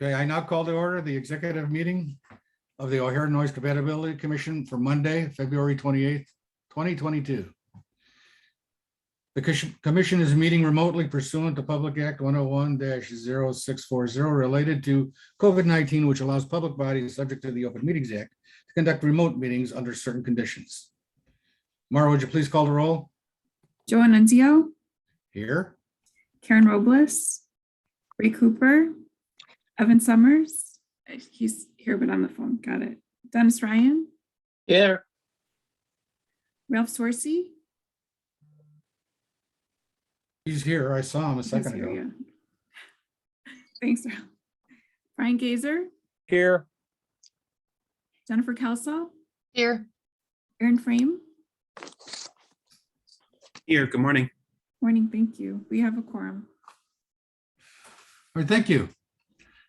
Okay, I now call to order the executive meeting of the O'Hare Noise Compatibility Commission for Monday, February 28th, 2022. The commission is meeting remotely pursuant to Public Act 101-0640 related to COVID-19, which allows public bodies subject to the Open Meetings Act to conduct remote meetings under certain conditions. Mara, would you please call the roll? Joe Annunzio, Here. Karen Robles, Ray Cooper, Evan Summers. He's here, but on the phone. Got it. Dennis Ryan. Here. Ralph Sorsey. He's here. I saw him a second He's here, ago. yeah. Thanks, Ralph. Brian Gazer, Here. Jennifer Kelsall, Here. Aaron Frame. Here, good morning. Morning, thank you. We have a quorum. All right, thank you.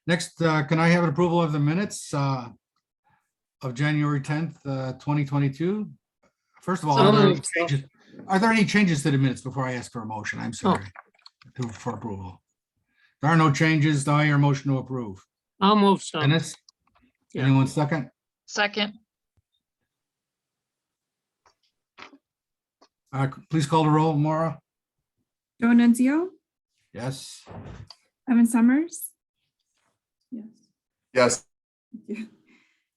Next, can I have an approval of the minutes of January 10th, 2022? First of all, are there any changes to the minutes before I ask for a motion? I'm sorry. For approval. There are no changes. Do I hear a motion to approve? I'll move some. Dennis? Yeah. Anyone second? Second. Please call the roll, Maura. Joe Annunzio, Yes. Evan Summers. Yes. Yes. Thank you.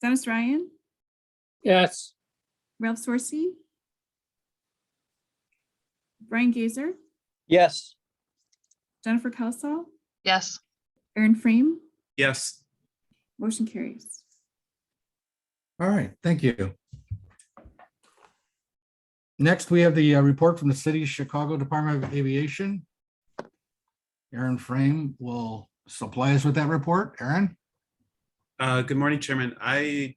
Dennis Ryan, Yes. Ralph Sorsey, Brian Gazer, Yes. Jennifer Kelsall, Yes. Aaron Frame. Yes. Motion carries. All right, thank you. Next, we have the report from the City of Chicago Department of Aviation. Aaron Frame will supply us with that report. Aaron? Good morning, Chairman. I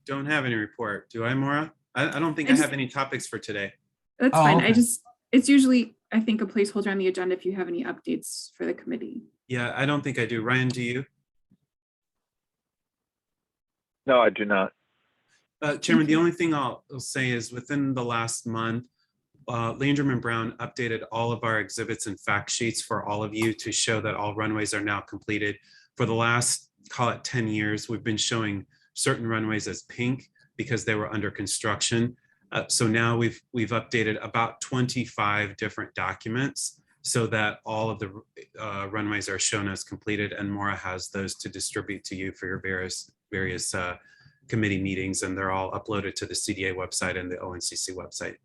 don't have any report. Do I, Maura? I don't think I have any topics for today. That's Oh, fine. okay. It's usually, I think, a placeholder on the agenda if you have any updates for the committee. Yeah, I don't think I do. Ryan, do you? No, I do not. Chairman, the only thing I'll say is within the last month, Landrum and Brown updated all of our exhibits and fact sheets for all of you to show that all runways are now completed. For the last, call it 10 years, we've been showing certain runways as pink because they were under construction. So now we've updated about 25 different documents so that all of the runways are shown as completed, and Maura has those to distribute to you for your various committee meetings, and they're all uploaded to the CDA website and the ONCC website.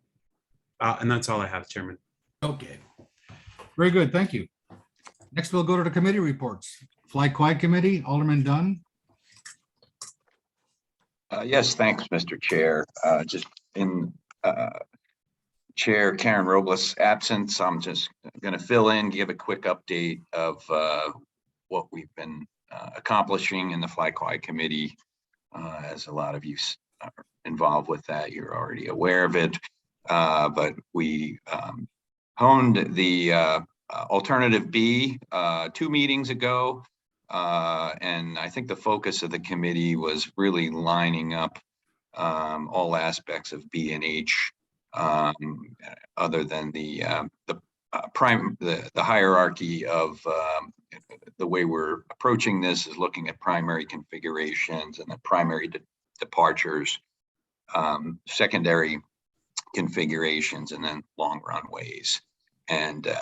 And that's all I have, Chairman. Okay. Very good, thank you. Next, we'll go to the committee reports. Fly Quiet Committee, Alderman Dunn. Yes, thanks, Mr. Chair. Just in Chair Karen Robles' absence, I'm just going to fill in, give a quick update of what we've been accomplishing in the Fly Quiet Committee. As a lot of you are involved with that, you're already aware of it. But we honed the alternative B 2 meetings ago. And I think the focus of the committee was really lining up all aspects of B and H, other than the hierarchy of the way we're approaching this is looking at primary configurations and the primary departures, secondary configurations, and then long runways. And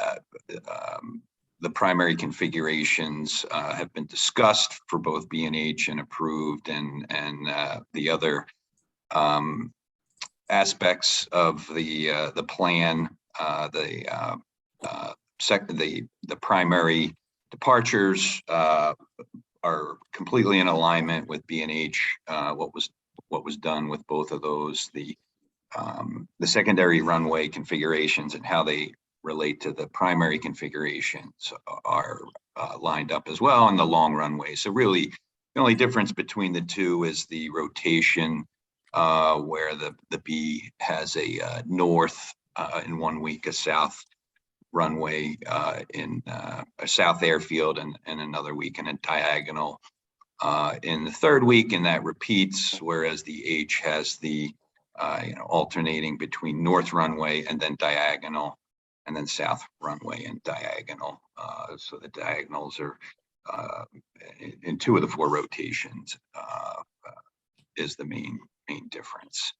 the primary configurations have been discussed for both B and H and approved, and the other aspects of the plan, the primary departures are completely in alignment with B and H. What was done with both of those, the secondary runway configurations and how they relate to the primary configurations are lined up as well, and the long runway. So really, the only difference between the two is the rotation, where the B has a north in 1 week, a south runway in a south airfield, and another week in a diagonal in the 3rd week, and that repeats, whereas the H has the alternating between north runway and then diagonal, and then south runway and diagonal. So the diagonals are in 2 of the 4 rotations is the main difference.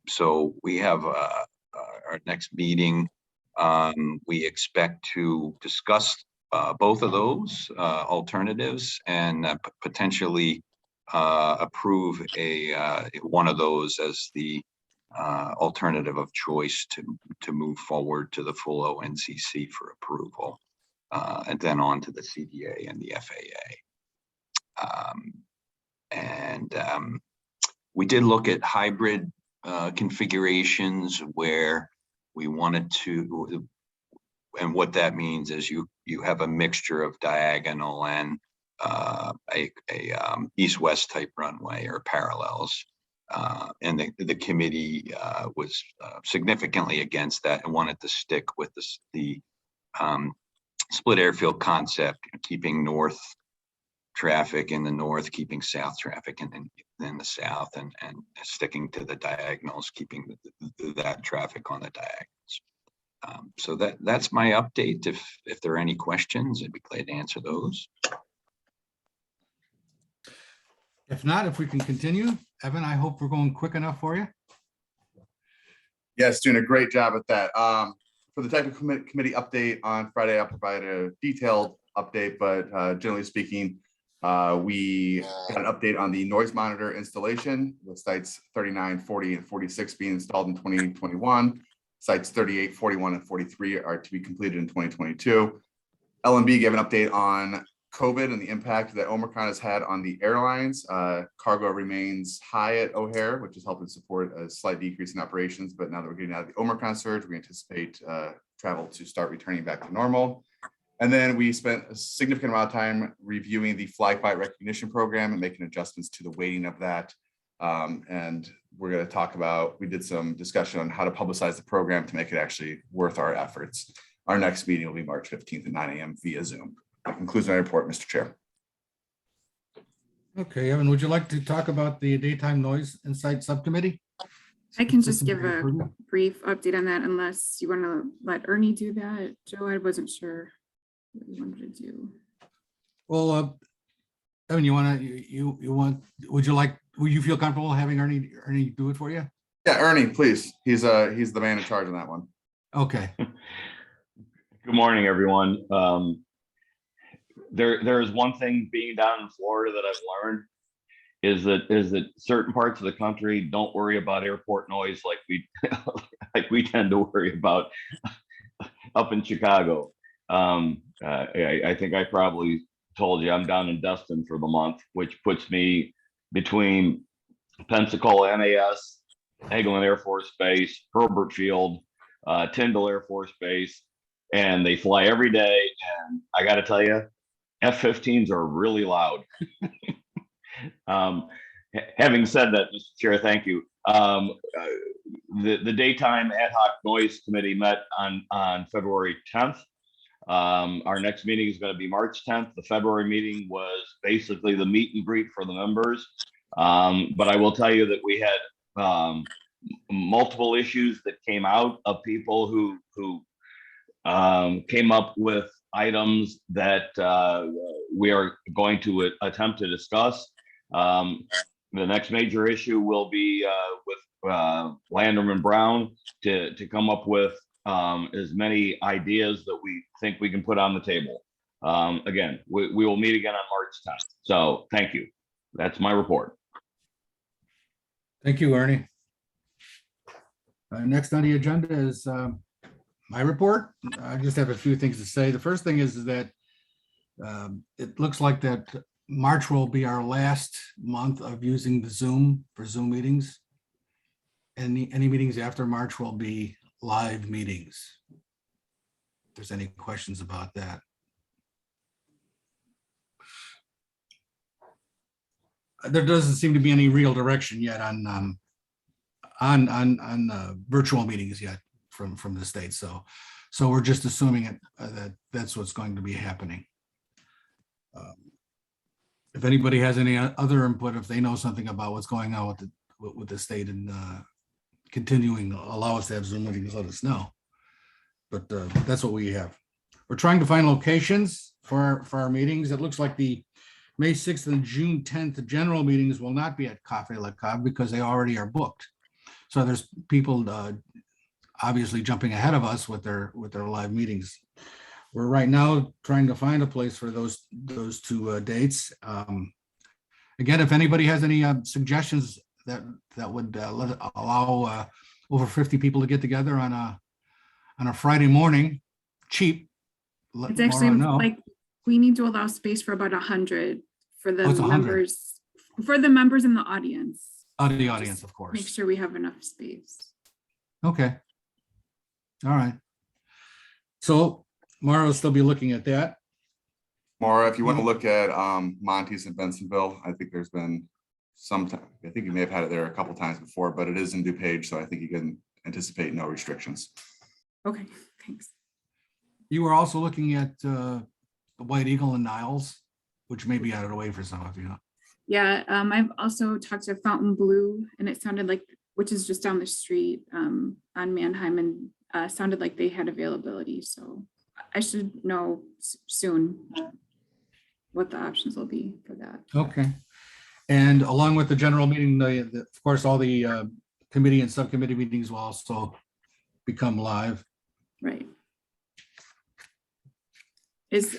So we have our next meeting. We expect to discuss both of those alternatives and potentially approve one of those as the alternative of choice to move forward to the full ONCC for approval, and then on to the CDA and the FAA. We did look at hybrid configurations where we wanted to, and what that means is you have a mixture of diagonal and a east-west type runway or parallels. And the committee was significantly against that and wanted to stick with the split airfield concept, keeping north traffic in the north, keeping south traffic in the south, and sticking to the diagonals, keeping that traffic on the diagonals. So that's my update. If there are any questions, I'd be glad to answer those. If not, if we can continue, Evan, I hope we're going quick enough for you. Yes, doing a great job at that. For the technical committee update on Friday, I'll provide a detailed update, but generally speaking, we got an update on the noise monitor installation with sites 39, 40, and 46 being installed in 2021. Sites 38, 41, and 43 are to be completed in 2022. LMB gave an update on COVID and the impact that Omicron has had on the airlines. Cargo remains high at O'Hare, which is helping support a slight decrease in operations. But now that we're getting out of the Omicron surge, we anticipate travel to start returning back to normal. And then we spent a significant amount of time reviewing the fly fight recognition program and making adjustments to the weighting of that. And we're going to talk about, we did some discussion on how to publicize the program to make it actually worth our efforts. Our next meeting will be March 15th at 9 a.m. via Zoom. That concludes my report, Mr. Chair. Okay, Evan, would you like to talk about the daytime noise insight subcommittee? I can just give a brief update on that unless you want to let Ernie do that. Joe, I wasn't sure what you wanted to do. Well, Evan, would you feel comfortable having Ernie do it for you? Yeah, Ernie, please. He's the man in charge on that one. Okay. Good morning, everyone. There is one thing being down in Florida that I've learned is that certain parts of the country don't worry about airport noise like we tend to worry about up in Chicago. I think I probably told you I'm down in Destin for the month, which puts me between Pensacola MAS, Hagelin Air Force Base, Herbert Field, Tyndall Air Force Base, and they fly every day. And I got to tell you, F-15s are really loud. Having said that, Mr. Chair, thank you. The daytime ad hoc noise committee met on February 10th. Our next meeting is going to be March 10th. The February meeting was basically the meet and greet for the members. But I will tell you that we had multiple issues that came out of people who came up with items that we are going to attempt to discuss. The next major issue will be with Landerman Brown to come up with as many ideas that we think we can put on the table. Again, we will meet again on March 10th. So thank you. That's my report. Thank you, Ernie. Next on the agenda is my report. I just have a few things to say. The first thing is that it looks like that March will be our last month of using the Zoom for Zoom meetings. Any meetings after March will be live meetings. If there's any questions about that. There doesn't seem to be any real direction yet on virtual meetings yet from the state. So we're just assuming that that's what's going to be happening. If anybody has any other input, if they know something about what's going on with the state and continuing allow us to have Zoom meetings, let us know. But that's what we have. we're trying to find locations for our meetings. It looks like the May 6th and June 10th general meetings will not be at Cafe La Cave because they already are booked. So there's people obviously jumping ahead of us with their live meetings. We're right now trying to find a place for those two dates. Again, if anybody has any suggestions that would allow over 50 people to get together on a Friday morning, cheap. let It's actually Maura know. like, we need to allow space for about 100 for the Oh, it's 100. members in the audience. Out of the audience, of Make course. sure we have enough space. Okay. All right. So Maura will still be looking at that. Maura, if you want to look at Monty's in Bensonville, I think there's been some time. I think you may have had it there a couple times before, but it is in DuPage, so I think you can anticipate no restrictions. Okay, thanks. You were also looking at the White Eagle and Niles, which may be out of the way for some of you. Yeah, I've also talked to Fountain Blue, and it sounded like, which is just down the street on Mannheim, and sounded like they had availability. So I should know soon what the options will be for that. Okay. And along with the general meeting, of course, all the committee and subcommittee meetings will also become live. Right.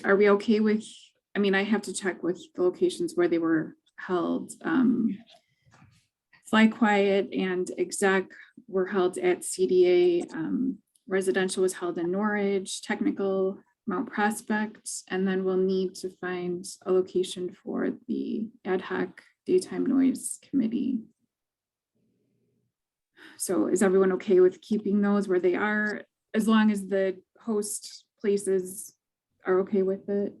Are we okay with, I mean, I have to check with the locations where they were held. Fly Quiet and Exec were held at CDA. Residential was held in Norwich, Technical, Mount Prospect, and then we'll need to find a location for the ad hoc daytime noise committee. So is everyone okay with keeping those where they are, as long as the host places are okay with it?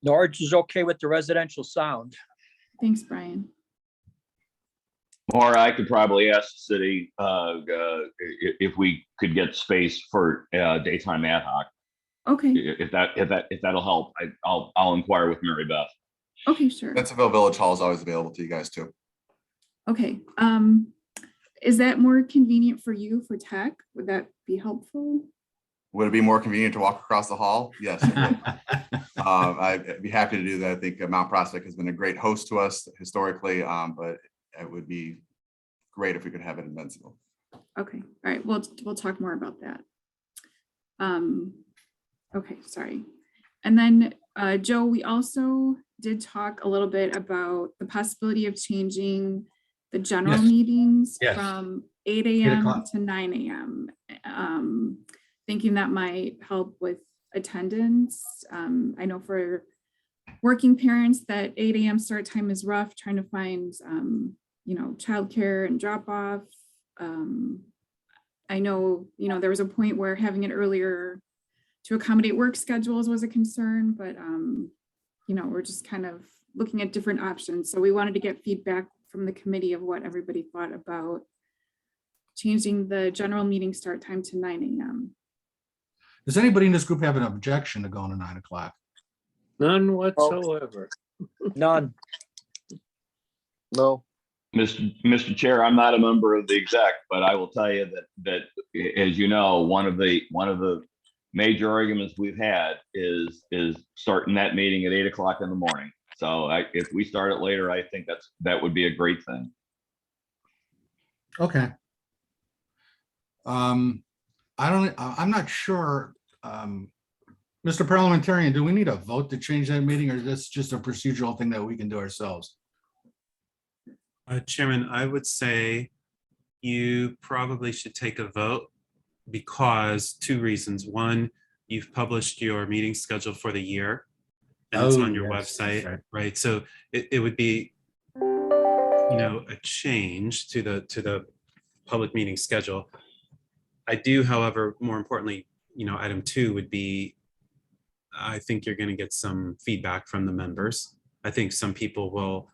Norwich is okay with the residential sound. Thanks, Brian. Or I could probably ask the city if we could get space for daytime ad hoc. Okay, If that'll help, I'll inquire with Mary Beth. okay, sure. Bensonville Village Hall is always available to you guys too. Okay, is that more convenient for you for tech? Would that be helpful? Would it be more convenient to walk across the hall? Yes, it would. I'd be happy to do that. I think Mount Prospect has been a great host to us historically, but it would be great if we could have it in Bensonville. Okay, all right, we'll talk more about that. Okay, sorry. And then Joe, we also did talk a little bit about the possibility of changing the general Yes. meetings Yes. from 8 a.m. o'clock. to 9 a.m. Thinking that might help with attendance. I know for working parents that 8 a.m. start time is rough, trying to find childcare and drop off. I know, there was a point where having it earlier to accommodate work schedules was a concern, but we're just kind of looking at different options. So we wanted to get feedback from the committee of what everybody thought about changing the general meeting start time to 9 a.m. Does anybody in this group have an objection to going to 9 o'clock? None whatsoever. None. No. Mr. Chair, I'm not a member of the exec, but I will tell you that as you know, one of the major arguments we've had is starting that meeting at 8 o'clock in the morning. So if we start it later, I think that would be a great thing. Okay. I'm not sure. Mr. Parliamentarian, do we need a vote to change that meeting, or is this just a procedural thing that we can do ourselves? Chairman, I would say you probably should take a vote because two reasons. One, you've published your meeting schedule for the year and it's on your yes, website, that's right? So it would be, a change to the public meeting schedule. I do, however, more importantly, item 2 would be, I think you're going to get some feedback from the members. I think some people will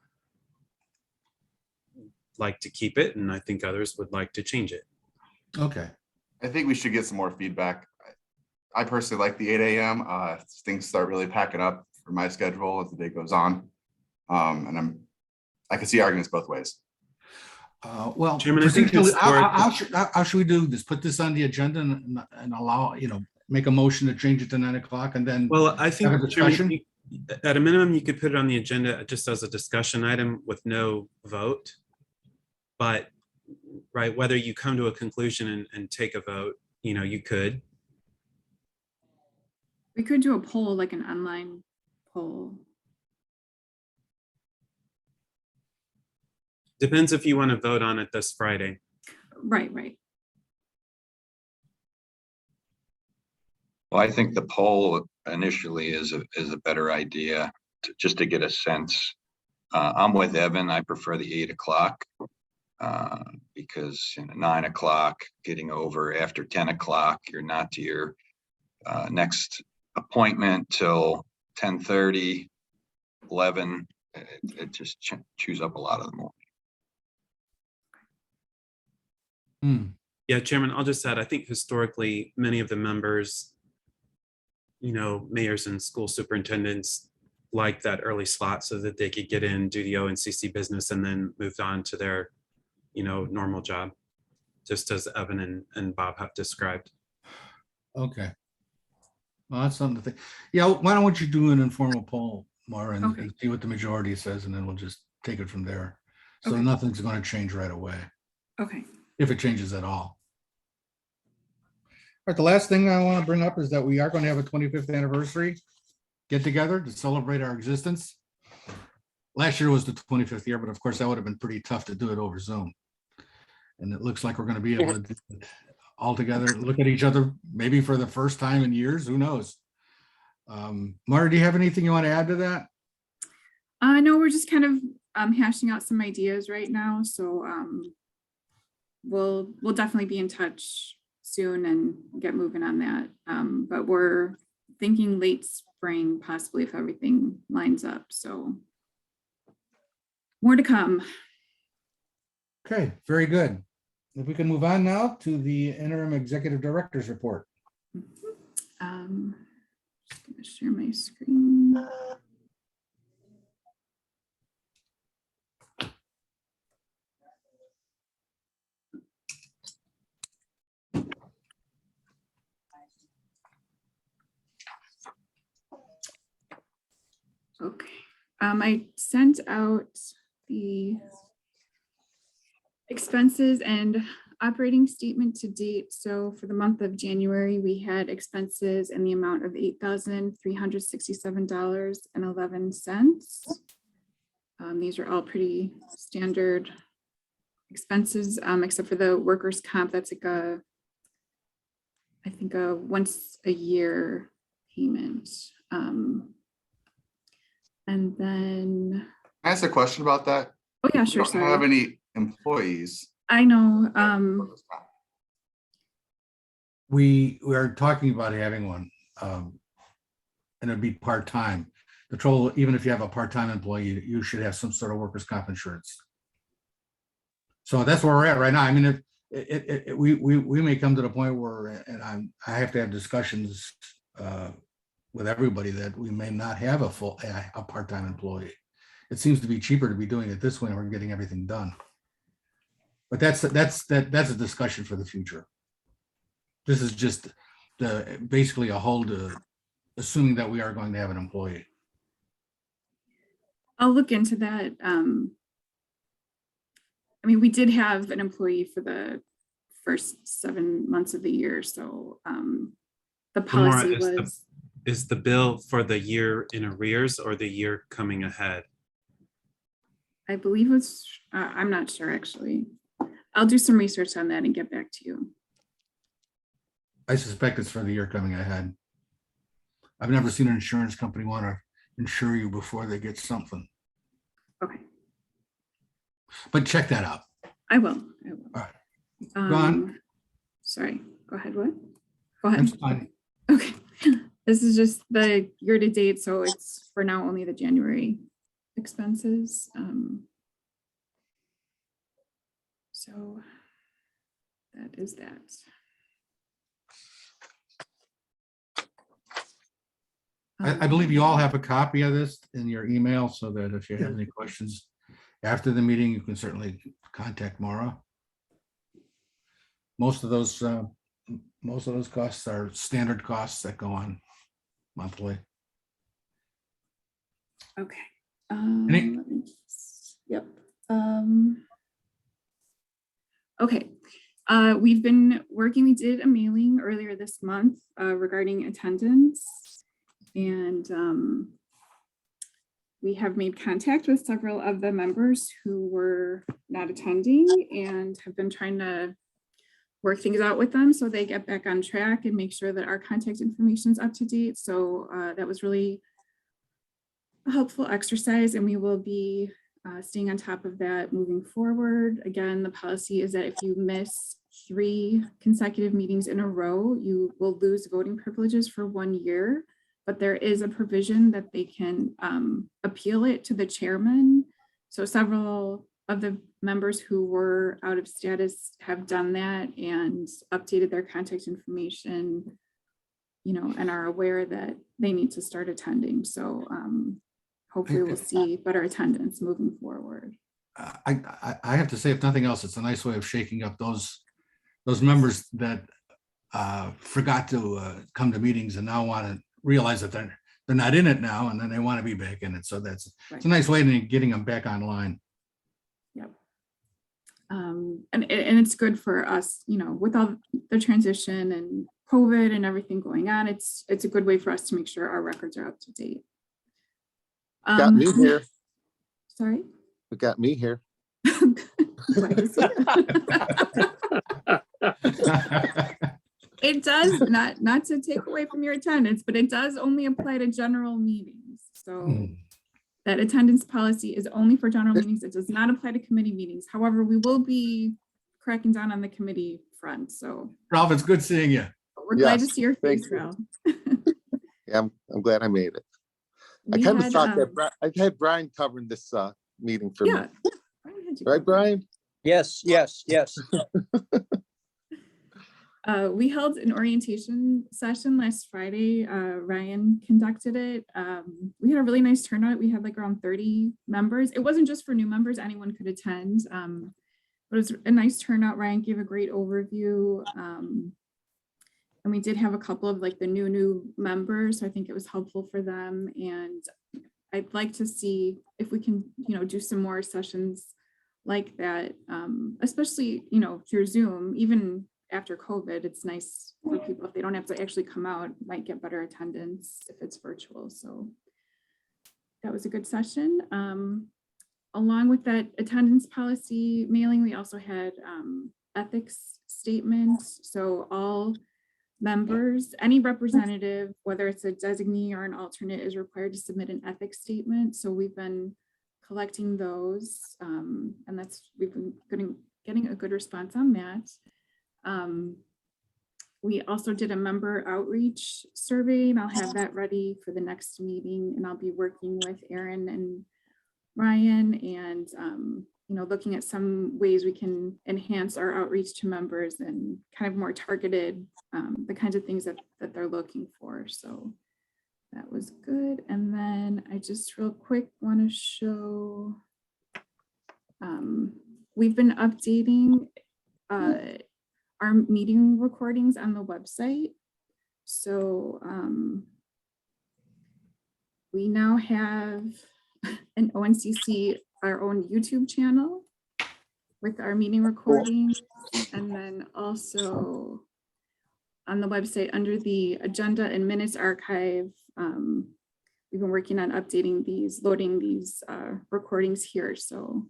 like to keep it, and I think others would like to change it. Okay. I think we should get some more feedback. I personally like the 8 a.m. Things start really packing up for my schedule as the day goes on. And I can see arguments both ways. Well, Chairman, I think procedurally, historically- how should we do this? Put this on the agenda and allow, make a motion to change it to 9 o'clock and then, Well, I think, Have a Chairman, discussion? at a minimum, you could put it on the agenda just as a discussion item with no vote. But, right, whether you come to a conclusion and take a vote, you could. We could do a poll, like an online poll. Depends if you want to vote on it this Friday. Right. Well, I think the poll initially is a better idea, just to get a sense. I'm with Evan. I prefer the 8 o'clock. Because 9 o'clock, getting over after 10 o'clock, you're not to your next appointment till 10:30, 11. It just chews up a lot of the morning. Yeah, Chairman, I'll just add, I think historically, many of the members, mayors and school superintendents like that early slot so that they could get in, do the ONCC business, and then moved on to their, normal job, just as Evan and Bob have described. okay. Well, that's something to think. Yeah, why don't you do an informal poll, Mara, and Okay. and see what the majority says, and then we'll just take it from there. So Okay. nothing's going to change right away, Okay. if it changes at all. All right, the last thing I want to bring up is that we are going to have a 25th anniversary get together to celebrate our existence. Last year was the 25th year, but of course that would have been pretty tough to do it over Zoom. And it looks like we're going to be able to do it all together, look at each other, maybe for the first time in years, who knows? Mara, do you have anything you want to add to that? No, we're just kind of hashing out some ideas right now. So we'll definitely be in touch soon and get moving on that. But we're thinking late spring, possibly, if everything lines up. So more to come. Okay, very good. If we can move on now to the interim executive director's report. Just gonna share my screen. Okay, I sent out the expenses and operating statement to date. So for the month of January, we had expenses in the amount of $8,367.11. These are all pretty standard expenses, except for the workers' comp. That's like I think a once a year payment. And then, Can I ask a question about that? oh yeah, We sure. don't have Sorry. any employees. I know. We are talking about having one, and it'd be part-time. The trouble, even if you have a part-time employee, you should have some sort of workers' comp insurance. So that's where we're at right now. I mean, we may come to the point where, and I have to have discussions with everybody that we may not have a part-time employee. It seems to be cheaper to be doing it this way, and we're getting everything done. But that's a discussion for the future. This is just basically a hold, assuming that we are going to have an employee. I'll look into that. I mean, we did have an employee for the first 7 months of the year, so the policy was. Is the bill for the year in arrears or the year coming ahead? I believe it's, I'm not sure, actually. I'll do some research on that and get back to you. I suspect it's for the year coming ahead. I've never seen an insurance company want to insure you before they get something, Okay, but check that out. I will. All right. Go on. Sorry, go ahead, what? Go ahead. That's fine. Okay, this is just the year-to-date, so it's for now only the January expenses. So that is that. I believe you all have a copy of this in your email, so that if you have any questions, after the meeting, you can certainly contact Maura. Most of those costs are standard costs that go on monthly. Okay. Any- Let me yep. Okay. We've been working, we did a mailing earlier this month regarding attendance. And we have made contact with several of the members who were not attending and have been trying to work things out with them so they get back on track and make sure that our contact information is up to date. So that was really a helpful exercise, and we will be staying on top of that moving forward. Again, the policy is that if you miss 3 consecutive meetings in a row, you will lose voting privileges for 1 year, but there is a provision that they can appeal it to the chairman. So several of the members who were out of status have done that and updated their contact information, you know, and are aware that they need to start attending. So hopefully we'll see better attendance moving forward. I have to say, if nothing else, it's a nice way of shaking up those members that forgot to come to meetings and now want to realize that they're not in it now, and then they want to be back in it. So it's a nice way of getting them back online. Yep. And it's good for us, you know, with all the transition and COVID and everything going on. It's a good way for us to make sure our records are up to date. Got me here. Sorry. We got me here. Glad to see you. It does not to take away from your attendance, but it does only apply to general meetings. So that attendance policy is only for general meetings. It does not apply to committee meetings. However, we will be cracking down on the committee front. So Ralph, it's good seeing you. We're glad to Yes, see your thank face, you. Ralph. Yeah, I'm glad I made it. I We kind of had, thought that I had Brian covering this meeting for yeah. me. Right, Brian? Yes, yes, yes. We held an orientation session last Friday. Ryan conducted it. We had a really nice turnout. We had like around 30 members. It wasn't just for new members, anyone could attend. But it was a nice turnout. Ryan gave a great overview. And we did have a couple of like the new members. So I think it was helpful for them. And I'd like to see if we can, you know, do some more sessions like that, especially, you know, through Zoom. Even after COVID, it's nice for people, if they don't have to actually come out, might get better attendance if it's virtual. So that was a good session. Along with that attendance policy mailing, we also had ethics statements. So all members, any representative, whether it's a designee or an alternate, is required to submit an ethics statement. So we've been collecting those, and we've been getting a good response on that. We also did a member outreach survey, and I'll have that ready for the next meeting, and I'll be working with Aaron and Ryan and you know, looking at some ways we can enhance our outreach to members and kind of more targeted, the kinds of things that they're looking for. So that was good. And then I just real quick want to show, we've been updating our meeting recordings on the website. So we now have an ONCC, our own YouTube channel with our meeting recordings. And then also on the website under the agenda and minutes archive, we've been working on updating these, loading these recordings here. So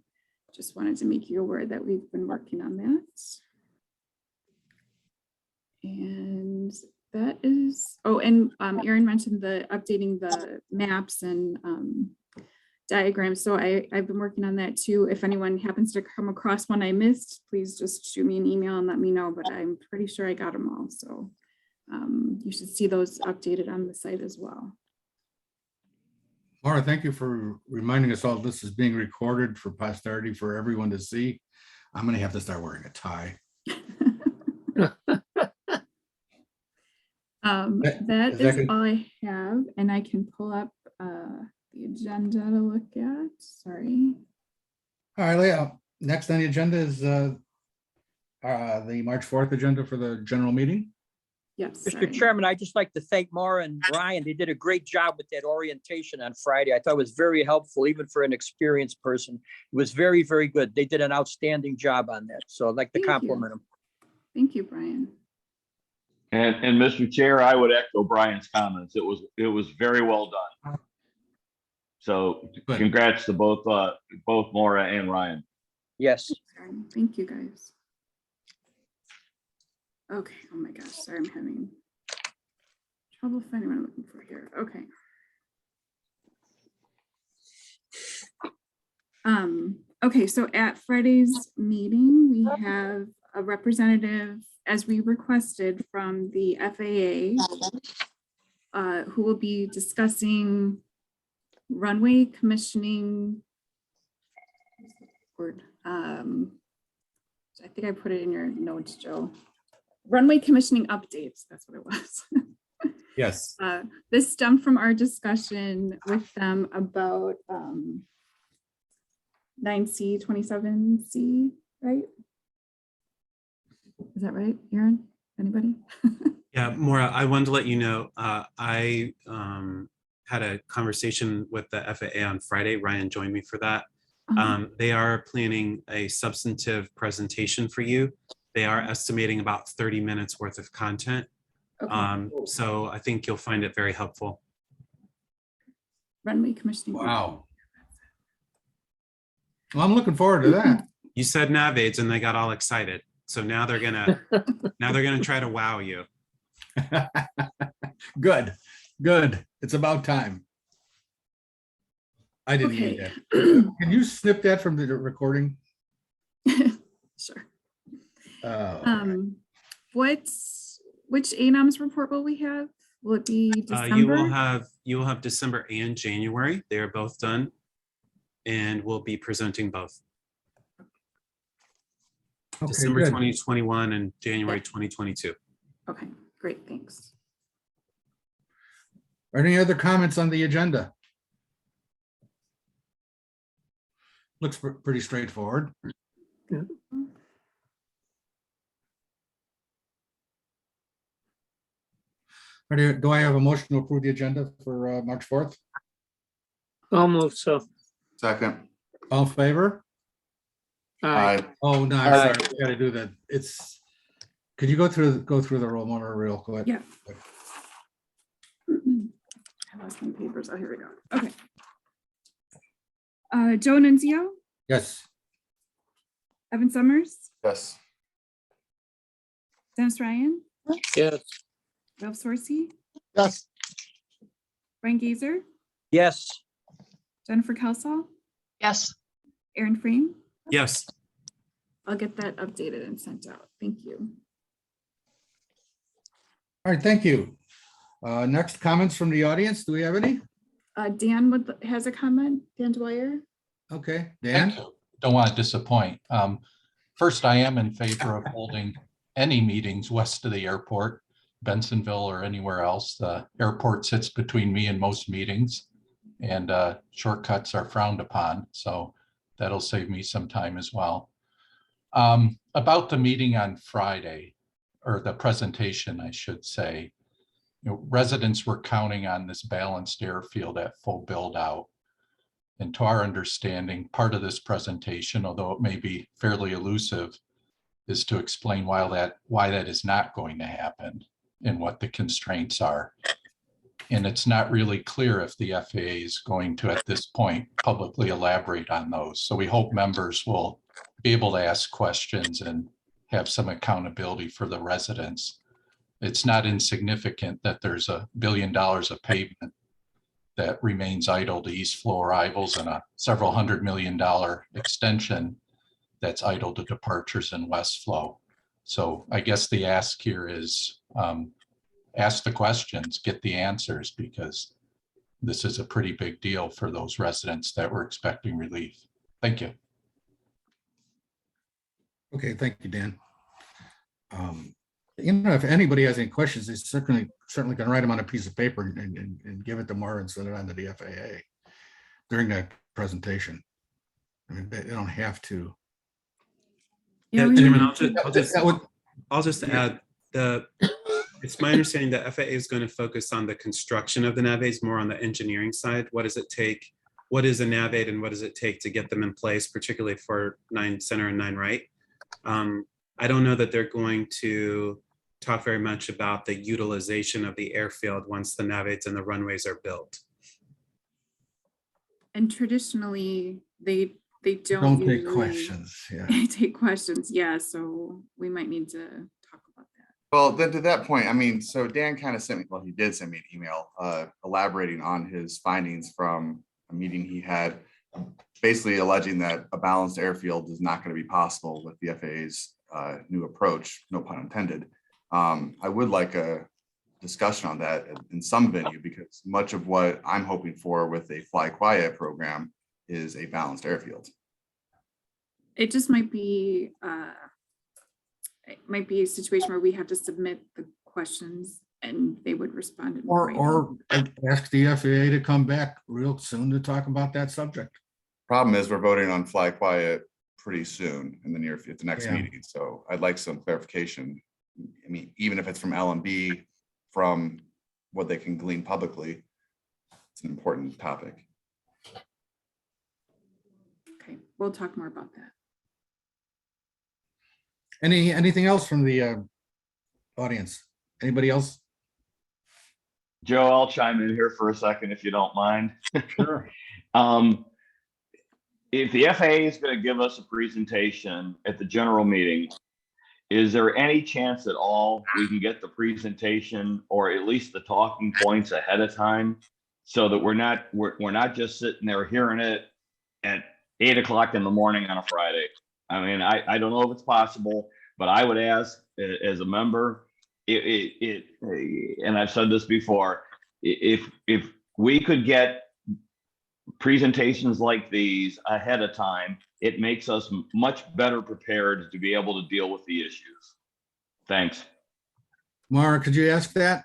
just wanted to make you aware that we've been working on that. And that is, oh, and Aaron mentioned the updating the maps and diagrams. So I've been working on that too. If anyone happens to come across one I missed, please just shoot me an email and let me know, but I'm pretty sure I got them all. So you should see those updated on the site as well. Laura, thank you for reminding us all this is being recorded for posterity for everyone to see. I'm going to have to start wearing a tie. That is all I have, and I can pull up the agenda to look at. Sorry. All right, Leah, next on the agenda is the March 4th agenda for the general meeting. Yes. Mr. sorry. Chairman, I'd just like to thank Maura and Brian. They did a great job with that orientation on Friday. I thought it was very helpful, even for an experienced person. It was very, very good. They did an outstanding job on that. So I'd like to Thank you. compliment them. Thank you, Brian. And Mr. Chair, I would echo Brian's comments. It was very well done. So Good. congrats to both Maura and Ryan. Yes. Brian. Thank you, guys. Okay. Oh my gosh. Sorry, I'm having trouble finding what I'm looking for here. Okay. Okay, so at Friday's meeting, we have a representative, as we requested, from the FAA, who will be discussing runway commissioning. Word. I think I put it in your notes, Joe. Runway commissioning updates, that's what it was. Yes. This stemmed from our discussion with them about 9C, 27C, right? Is that right, Aaron? Anybody? Yeah, Maura, I wanted to let you know, I had a conversation with the FAA on Friday. Ryan joined me for that. They are planning a substantive presentation for you. They are estimating about 30 minutes worth of content. Okay. So I think you'll find it very helpful. Runway commissioning. Wow. Well, I'm looking forward to that. You said NavAids and they got all excited. So now they're gonna try to wow you. Good, good. It's about time. I didn't need Okay. that. Can you snip that from the recording? Sure. Oh, Which ANOMS report will we have? Will it be December? You will have December and January. They are both done, and we'll be presenting both. okay, December good. 2021 and January 2022. Okay, great, thanks. Are any other comments on the agenda? Looks pretty straightforward. Do I have a motion to approve the agenda for March 4th? Almost so. Second. All in favor? Aye. Oh, no, I'm Aye. sorry. We gotta do that. Could you go through the roll number real quick? Yeah. I lost my papers. Oh, here we go. Okay. Joe Nunzio, Yes. Evan Summers, Yes. Dennis Ryan, Yes. Ralph Sorsey, Yes. Brian Gazer, Yes. Jennifer Kelsall, Yes. Aaron Frame. Yes. I'll get that updated and sent out. Thank you. All right, thank you. Next, comments from the audience. Do we have any? Dan has a comment. Dan Dwyer. Okay, Thank Dan? you. Don't want to disappoint. First, I am in favor of holding any meetings west of the airport, Bensonville or anywhere else. The airport sits between me and most meetings, and shortcuts are frowned upon. So that'll save me some time as well. About the meeting on Friday, or the presentation, I should say, residents were counting on this balanced airfield at full build out. And to our understanding, part of this presentation, although it may be fairly elusive, is to explain why that is not going to happen and what the constraints are. And it's not really clear if the FAA is going to, at this point, publicly elaborate on those. So we hope members will be able to ask questions and have some accountability for the residents. It's not insignificant that there's $1 billion of pavement that remains idle to East Flow arrivals and a several $100 million extension that's idle to departures in West Flow. So I guess the ask here is ask the questions, get the answers, because this is a pretty big deal for those residents that were expecting relief. Thank you. Okay, thank you, Dan. If anybody has any questions, they certainly can write them on a piece of paper and give it to Maura and send it on to the FAA during that presentation. I mean, they don't have to. Yeah, Yeah, we Chairman, need to- I'll just add it's my understanding that FAA is going to focus on the construction of the nav aids, more on the engineering side. What does it take? What is a nav aid and what does it take to get them in place, particularly for 9 center and 9 right? I don't know that they're going to talk very much about the utilization of the airfield once the nav aids and the runways are built. And traditionally, they don't Don't take usually questions, yeah. take questions. Yeah, so we might need to talk about that. Well, then to that point, I mean, so Dan kind of sent me, well, he did send me an email elaborating on his findings from a meeting he had, basically alleging that a balanced airfield is not going to be possible with the FAA's new approach, no pun intended. I would like a discussion on that in some venue, because much of what I'm hoping for with a Fly Quiet program is a balanced airfield. It just might be a situation where we have to submit the questions and they would respond. in writing. Or ask the FAA to come back real soon to talk about that subject. Problem is, we're voting on Fly Quiet pretty soon in the at the next Yeah. meeting. So I'd like some clarification. I mean, even if it's from LMB, from what they can glean publicly, it's an important topic. Okay, we'll talk more about that. Anything else from the audience? Anybody else? Joe, I'll chime in here for a second if you don't mind. Sure. If the FAA is going to give us a presentation at the general meeting, is there any chance at all we can get the presentation or at least the talking points ahead of time, so that we're not just sitting there hearing it at 8 o'clock in the morning on a Friday? I mean, I don't know if it's possible, but I would ask as a member, and I've said this before, if we could get presentations like these ahead of time, it makes us much better prepared to be able to deal with the issues. Thanks. Mara, could you ask that?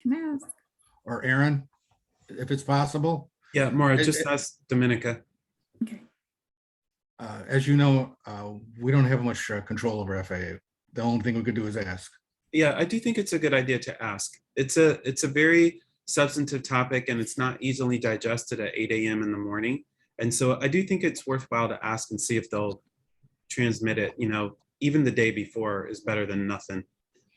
Can I ask? Or Aaron, if it's possible? Yeah, Maura, It- just it- ask Dominica. Okay. As you know, we don't have much control over FAA. The only thing we could do is ask. Yeah, I do think it's a good idea to ask. It's a very substantive topic and it's not easily digested at 8 a.m. in the morning. And so I do think it's worthwhile to ask and see if they'll transmit it. You know, even the day before is better than nothing.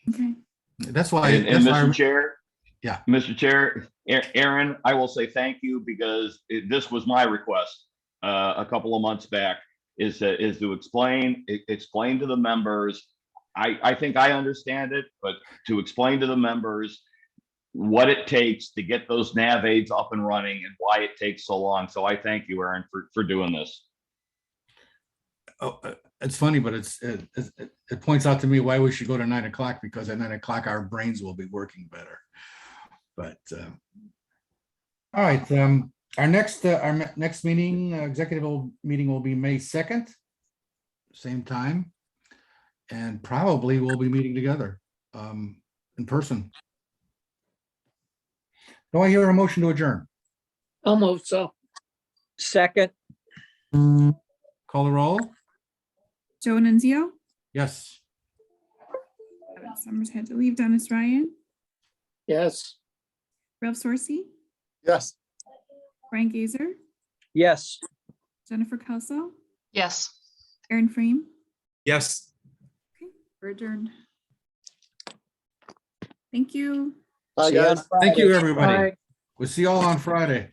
Okay. That's why. And that's why Mr. Chair, Yeah. Mr. Chair, Aaron, I will say thank you, because this was my request a couple of months back, is to explain to the members. I think I understand it, but to explain to the members what it takes to get those nav aids up and running and why it takes so long. So I thank you, Aaron, for doing this. Oh, it's funny, but it points out to me why we should go to 9 o'clock, because at 9 o'clock our brains will be working better. But all right, our next meeting, executive meeting, will be May 2nd, same time, and probably we'll be meeting together in person. Do I hear a motion to adjourn? Almost so. Second, Call the roll? Joe Nunzio, Yes. Evan Summers had to leave. Dennis Ryan, Yes. Ralph Sorsey, Yes. Brian Gazer, yes. Jennifer Kelso, Yes. Aaron Frame. Yes. Okay, we're adjourned. Thank you. Bye, See you on guys. Thank you, Friday. everybody. Bye. We'll see you all on Friday.